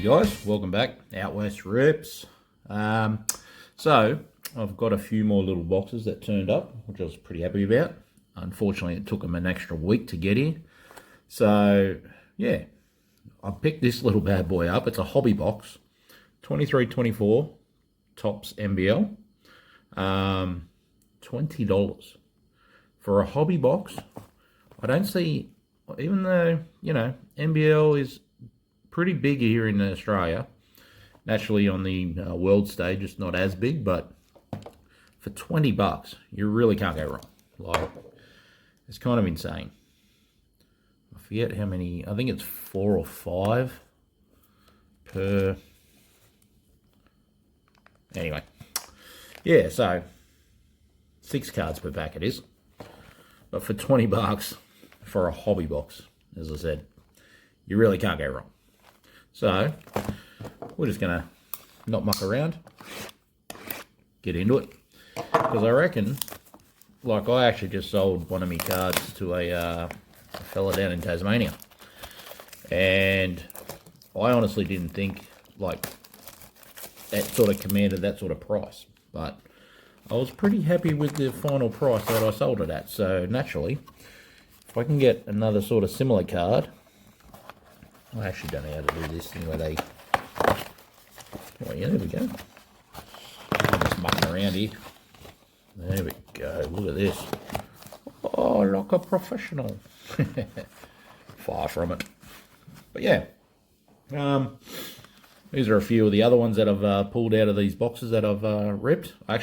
guys, welcome back. Out West Rips. So I've got a few more little boxes that turned up, which I was pretty happy about. Unfortunately, it took them an extra week to get here. So yeah, I picked this little bad boy up. It's a hobby box, 23-24 Topps NBL, $20 for a hobby box. I don't see, even though NBL is pretty big here in Australia. Naturally, on the world stage, it's not as big, but for $20, you really can't go wrong. Like, it's kind of insane. I forget how many. I think it's 4 or 5 per. Anyway, yeah. So 6 cards per pack it is, but for $20 for a hobby box, as I said, you really can't go wrong. So we're just gonna not muck around, get into it, because I reckon, like, I actually just sold one of my cards to a fella down in Tasmania, and I honestly didn't think like that sort of commanded that sort of price, but I was pretty happy with the final price that I sold it at. So naturally, if I can get another sort of similar card, I actually don't know how to do this thing where they. Oh yeah, there we go. I'm just mucking around here. There we go. Look at this. Oh, like a professional. Far from it. But yeah. These are a few of the other ones that I've pulled out of these boxes that I've ripped. I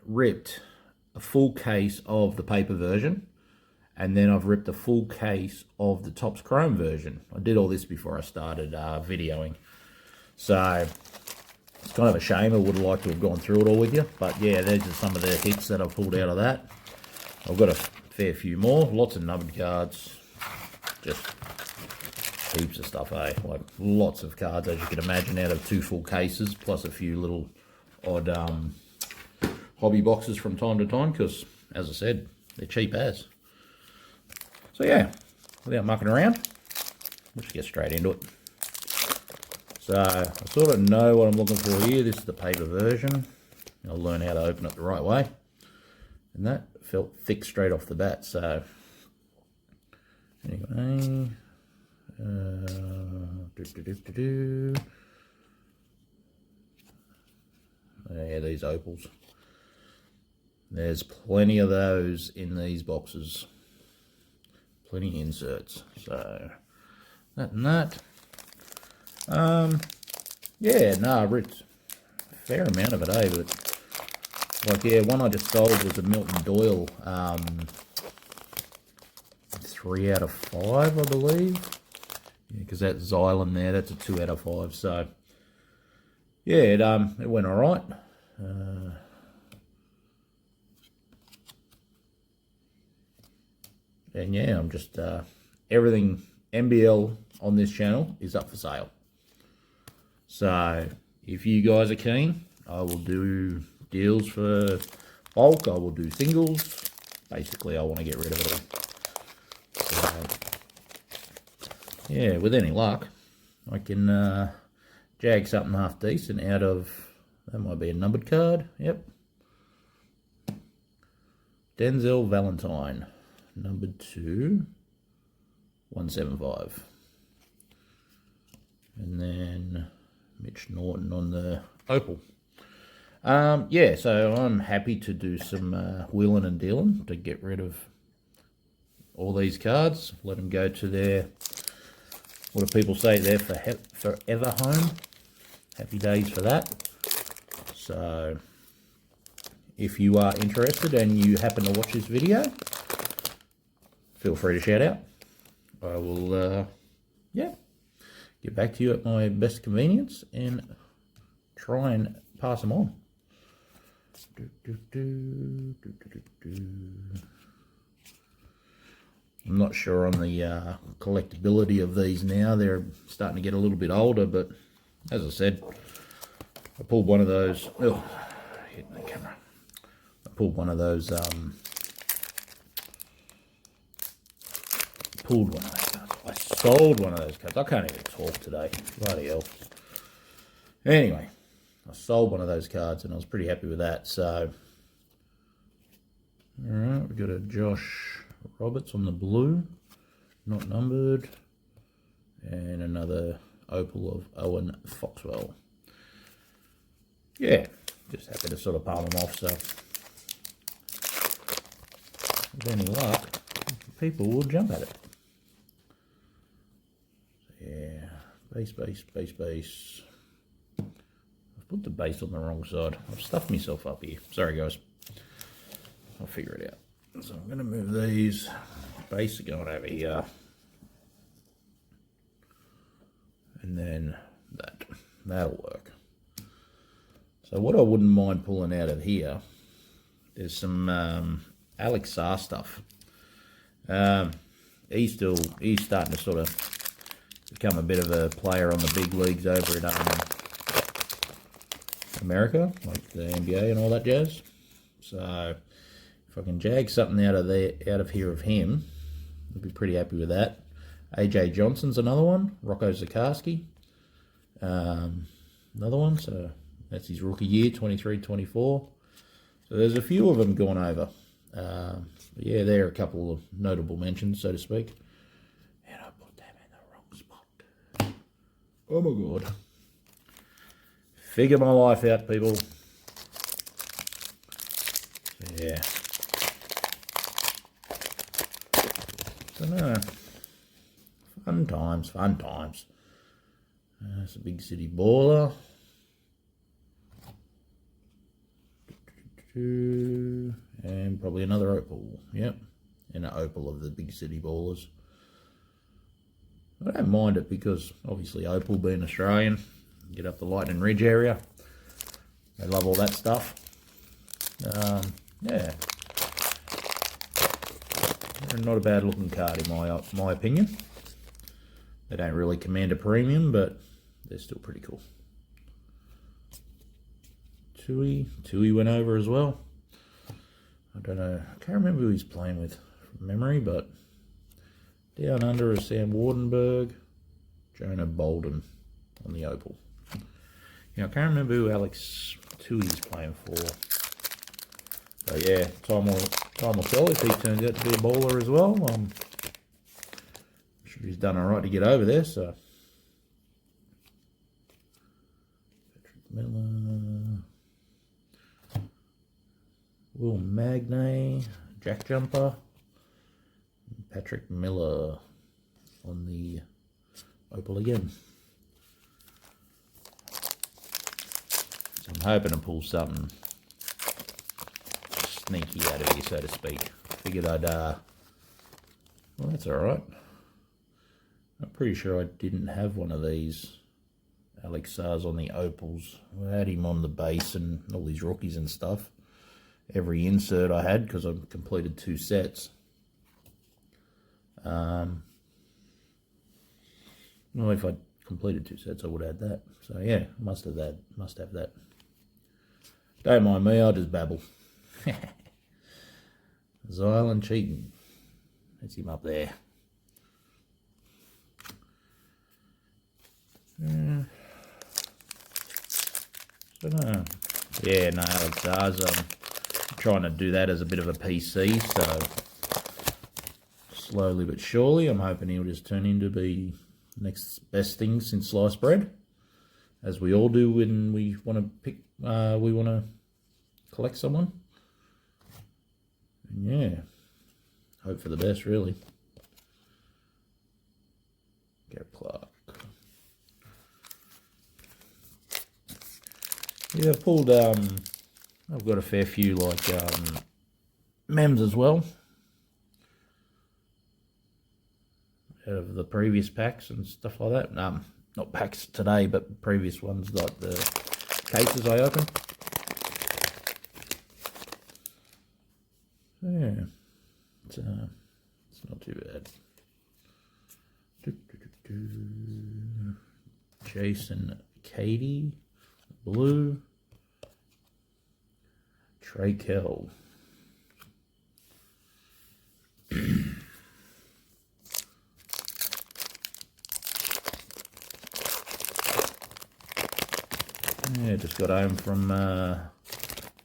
ripped a full case of the paper version, and then I've ripped a full case of the Topps Chrome version. I did all this before I started videoing. So it's kind of a shame. I would have liked to have gone through it all with you. But yeah, these are some of the hits that I've pulled out of that. I've got a fair few more. Lots of numbered cards. Just heaps of stuff, eh? Like lots of cards, as you can imagine, out of 2 full cases, plus a few little odd hobby boxes from time to time, because, as I said, they're cheap as. So yeah, without mucking around, let's get straight into it. So I sort of know what I'm looking for here. This is the paper version. I'll learn how to open it the right way. And that felt thick straight off the bat. So anyway, yeah, these opals. There's plenty of those in these boxes. Plenty of inserts. So that and that. Yeah, no, I ripped a fair amount of it, eh? But like, yeah, one I just sold was a Milton Doyle 3 out of 5, I believe. Yeah, because that Xylem there, that's a 2 out of 5. So yeah, it went all right. And yeah, I'm just everything NBL on this channel is up for sale. So if you guys are keen, I will do deals for bulk. I will do singles. Basically, I want to get rid of it all. So yeah, with any luck, I can jag something half decent out of, that might be a numbered card. Yep. Denzel Valentine, numbered 2, 175. And then Mitch Norton on the opal. Yeah, so I'm happy to do some wheeling and dealing to get rid of all these cards. Let them go to their, what do people say, their forever home. Happy days for that. So if you are interested and you happen to watch this video, feel free to shout out. I will, yeah, get back to you at my best convenience and try and pass them on. I'm not sure on the collectability of these now. They're starting to get a little bit older, but as I said, I pulled one of those. Oh, hitting the camera. I pulled one of those. Pulled one of those. I sold one of those cards. I can't even talk today. Bloody hell. Anyway, I sold one of those cards and I was pretty happy with that. So, alright, we've got a Josh Roberts on the blue, not numbered, and another opal of Owen Foxwell. Yeah, just happy to sort of palm them off. So, with any luck, people will jump at it. Yeah, base. I've put the base on the wrong side. I've stuffed myself up here. Sorry, guys. I'll figure it out. So I'm going to move these. Base are going over here. And then that. That'll work. So what I wouldn't mind pulling out of here, there's some Alex Sarr stuff. He's starting to sort of become a bit of a player on the big leagues over in America, like the NBA and all that jazz. So if I can jag something out of here of him, I'd be pretty happy with that. AJ Johnson's another one. Rocco Zikarsky, another one. So that's his rookie year, 23-24. So there's a few of them gone over. Yeah, there are a couple of notable mentions, so to speak. And I put them in the wrong spot. Oh my god. Figure my life out, people. Yeah. So no. Fun times. It's a big city baller. And probably another opal. Yep. And an opal of the big city ballers. I don't mind it because obviously opal being Australian, get up the Lightning Ridge area. They love all that stuff. Yeah. They're not a bad looking card in my opinion. They don't really command a premium, but they're still pretty cool. Tui went over as well. I don't know. I can't remember who he's playing with from memory, but down under is Sam Wardenberg, Jonah Bolden on the opal. Yeah, I can't remember who Alex Tui's playing for. But yeah, time will tell if he turns out to be a baller as well. I'm sure he's done alright to get over there, so. Patrick Miller. Will Magnay, Jack Jumper. Patrick Miller on the opal again. So I'm hoping to pull something sneaky out of here, so to speak. Figured I'd, well, that's alright. I'm pretty sure I didn't have one of these Alex Sarrs on the opals. I had him on the base and all these rookies and stuff. Every insert I had, because I've completed 2 sets. Well, if I'd completed 2 sets, I would add that. So yeah, must have that. Don't mind me, I'll just babble. Zylan Cheaton. That's him up there. So no. Yeah, no, Alex Sarrs, trying to do that as a bit of a PC, so slowly but surely, I'm hoping he'll just turn into be next best thing since sliced bread, as we all do when we want to pick, we want to collect someone. And yeah, hope for the best, really. Garrett Clark. Yeah, I've pulled, I've got a fair few like mems as well. Out of the previous packs and stuff like that. Not packs today, but previous ones, like the cases I opened. So yeah, it's not too bad. Jason Cady, blue. Trey Kell. got home from the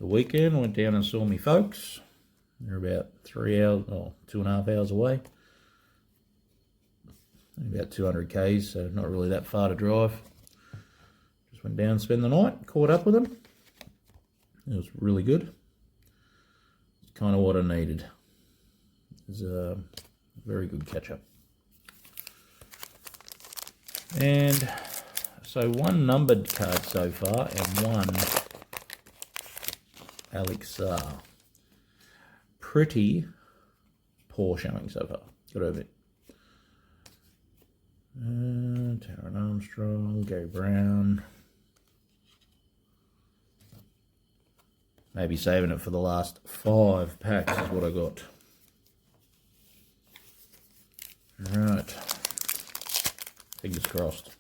weekend. Went down and saw me folks. They're about 3 hours, or 2.5 hours away. About 200 k's, so not really that far to drive. Just went down, spend the night, caught up with them. It was really good. It's kind of what I needed. It was a very good catch up. And so one numbered card so far and one Alex pretty poor showing so far. Got to admit. Taron Armstrong, Gary Brown. Maybe saving it for the last 5 packs is what I got. Alright. Fingers crossed.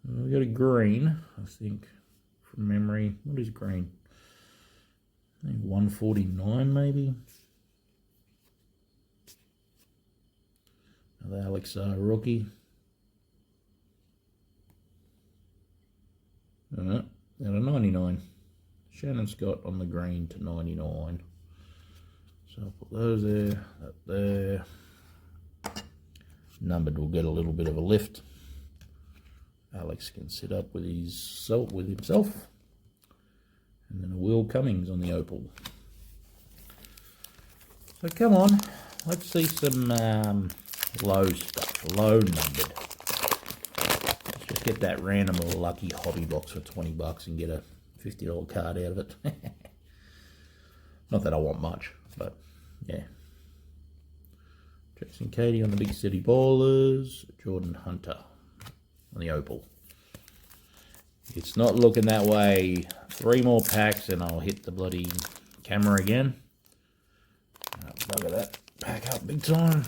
We got a green, I think, from memory. What is green? I think 149 maybe. Another Alex rookie. Out of 99. Shannon Scott on the green to 99. So I'll put those there, that there. Numbered will get a little bit of a lift. Alex can sit up with himself. And then a Will Cummings on the opal. So come on, let's see some low stuff, low numbered. Let's just get that random little lucky hobby box for 20 bucks and get a $50 card out of it. Not that I want much, but yeah. Jason Katie on the Big City Ballers, Jordan Hunter on the opal. It's not looking that way. 3 more packs and I'll hit the bloody camera again. Bugger that pack up big time.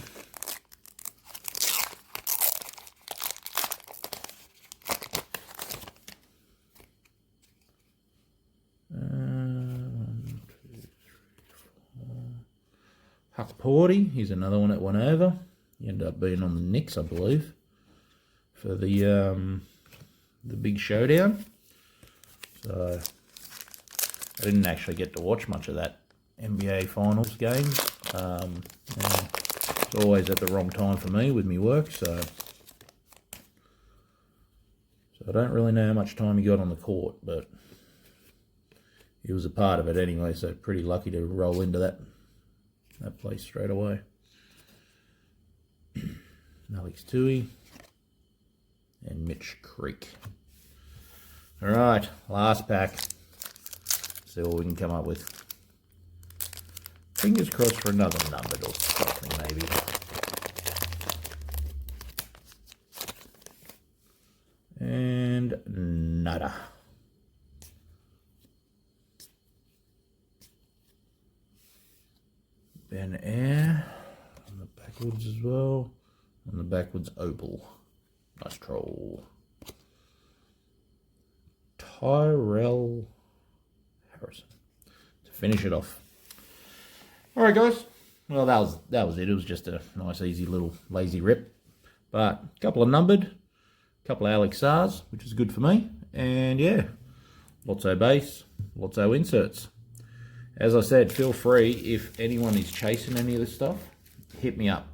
Huck Porty, he's another one that went over. He ended up being on the Knicks, I believe, for the big showdown. So I didn't actually get to watch much of that NBA Finals game. It's always at the wrong time for me with my work, so I don't really know how much time he got on the court, but he was a part of it anyway, so pretty lucky to roll into that place straight away. Alex Tui and Mitch Creek. Alright, last pack. See what we can come up with. Fingers crossed for another numbered or something maybe. And nada. Ben Air on the backwards as well. On the backwards opal. Nice troll. Tyrell Harrison to finish it off. Alright guys, well that was it. It was just a nice easy little lazy rip. But a couple of numbered, a couple of Alex Sars, which is good for me. And yeah, lots of base, lots of inserts. As I said, feel free, if anyone is chasing any of this stuff, hit me up.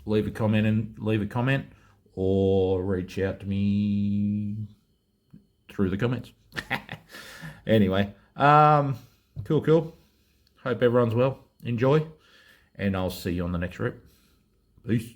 Leave a comment or reach out to me through the comments. Anyway, cool. Hope everyone's well. Enjoy, and I'll see you on the next rip. Peace.